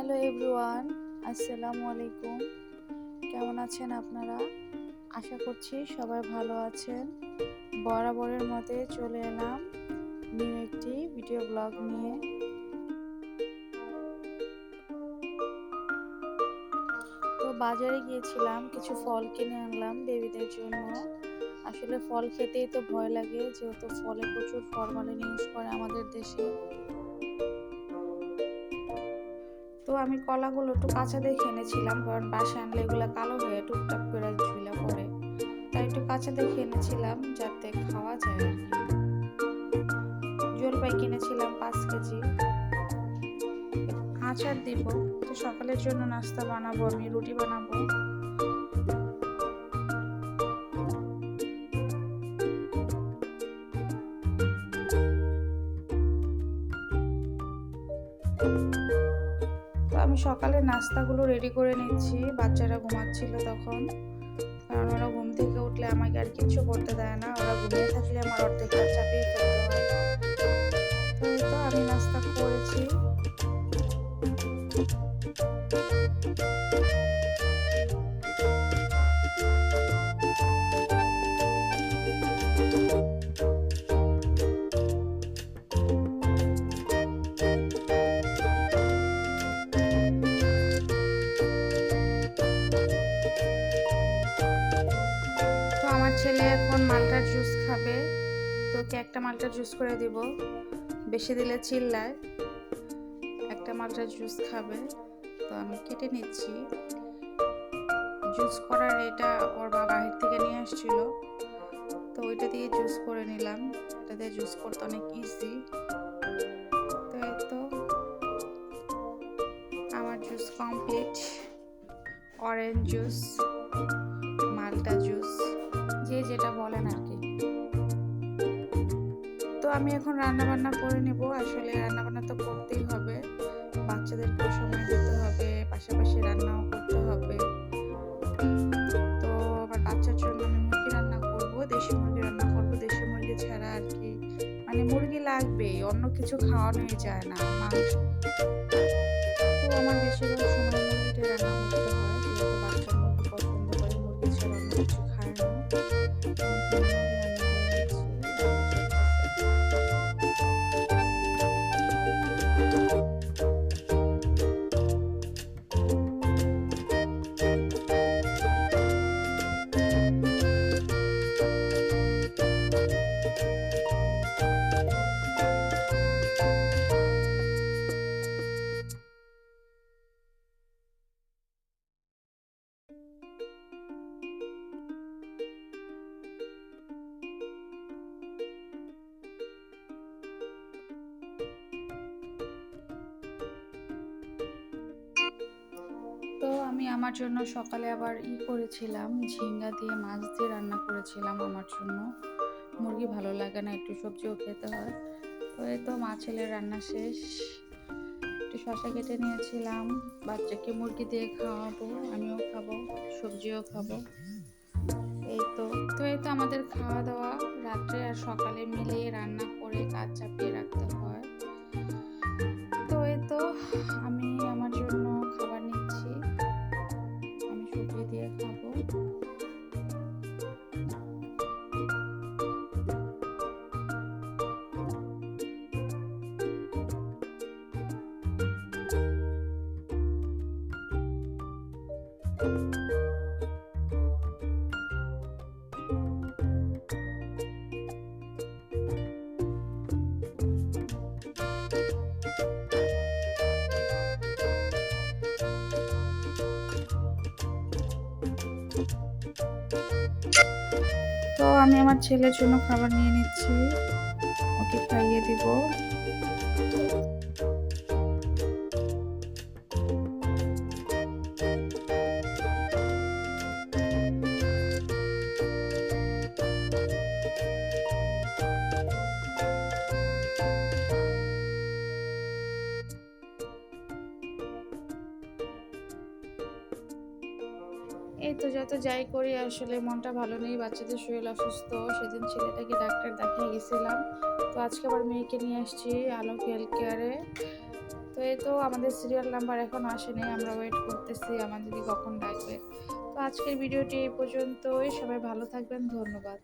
Hello everyone, আসসালামু আলাইকুম। কেমন আছেন আপনারা? আশা করছি সবাই ভালো আছেন। বরাবরের মতে চলে এলাম নিউ একটি ভিডিও ব্লগ নিয়ে। তো বাজারে গিয়েছিলাম, কিছু ফল কিনে আনলাম বেবিদের জন্য। আসলে ফল খেতেই তো ভয় লাগে, যেহেতু ফলে প্রচুর ফরমালিন ইউজ করে আমাদের দেশে। তো আমি কলাগুলো একটু কাঁচা দেখে এনেছিলাম, কারণ বাসায় আনলে এগুলো কালো হয়ে টুকটাক করে ঝুলে পড়ে। তাই একটু কাঁচা দেখে এনেছিলাম যাতে খাওয়া যায় আর কি। জলপাই কিনেছিলাম 5 কেজি। আচার দিব। তো সকালের জন্য নাস্তা বানাবো, আমি রুটি বানাবো। তো আমি সকালে নাস্তাগুলো রেডি করে নিচ্ছি, বাচ্চারা ঘুমাচ্ছিল তখন। কারণ ওরা ঘুম থেকে উঠলে আমাকে আর কিচ্ছু করতে দেয় না, ওরা ঘুমিয়ে থাকলে আমার অর্ধেক কাজ চাপিয়ে ফেলতে হয়। তো এই তো আমি নাস্তা করেছি। তো আমার ছেলে এখন মালটার জুস খাবে, তো ওকে একটা মালটার জুস করে দিব, বেশি দিলে চিল্লায়। একটা মালটার জুস খাবে, তো আমি কেটে নিচ্ছি। জুস করার এটা ওর বাবা বাহির থেকে নিয়ে আসছিল, তো ওইটা দিয়ে জুস করে নিলাম। এটা দিয়ে জুস করতে অনেক ইজি। তো এই তো আমার জুস কমপ্লিট। অরেঞ্জ জুস, মালটা জুস, যে যেটা বলেন আর কি। তো আমি এখন রান্না বান্না করে নিব। আসলে রান্না বান্না তো করতেই হবে, বাচ্চাদেরকে সময় দিতে হবে, পাশাপাশি রান্নাও করতে হবে। তো আমার বাচ্চার জন্য আমি মুরগি রান্না করব, দেশি মুরগি রান্না করব। দেশি মুরগি ছাড়া আর কি, মানে মুরগি লাগবেই, অন্য কিছু খাওয়ানোই যায় না, মাংস। তো আমার বেশিরভাগ সময় মুরগিটাই রান্না করতে হয়, যেহেতু বাচ্চা মুরগি পছন্দ করে, মুরগি ছাড়া অন্য কিছু খায় না। মুরগি রান্না করে নিচ্ছি, তো আমি আমার জন্য সকালে আবার করেছিলাম, ঝিঙ্গা দিয়ে মাছ দিয়ে রান্না করেছিলাম আমার জন্য। মুরগি ভালো লাগে না, একটু সবজিও খেতে হয়। তো এই তো মা ছেলের রান্না শেষ। একটু শসা কেটে নিয়েছিলাম, বাচ্চাকে মুরগি দিয়ে খাওয়াবো, আমিও খাবো, সবজিও খাবো। এই তো আমাদের খাওয়া দাওয়া রাত্রে আর সকালে মিলিয়ে রান্না করে কাজ চাপিয়ে রাখতে হয়। তো এই তো আমি আমার জন্য খাবার নিচ্ছি, আমি সবজি দিয়ে খাবো। তো আমি আমার ছেলের জন্য খাবার নিয়ে নিচ্ছি, ওকে খাইয়ে দিব। এই তো যত যাই করি আসলে মনটা ভালো নেই, বাচ্চাদের শরীর অসুস্থ। সেদিন ছেলেটাকে ডাক্তার দেখিয়ে গেছিলাম, তো আজকে আবার মেয়েকে নিয়ে আসছি আলোক হেলথ কেয়ারে। তো এই তো আমাদের সিরিয়াল নাম্বার এখনো আসেনি, আমরা ওয়েট করতেছি আমাদেরকে কখন ডাকবে। তো আজকের ভিডিওটি এই পর্যন্তই, সবাই ভালো থাকবেন, ধন্যবাদ।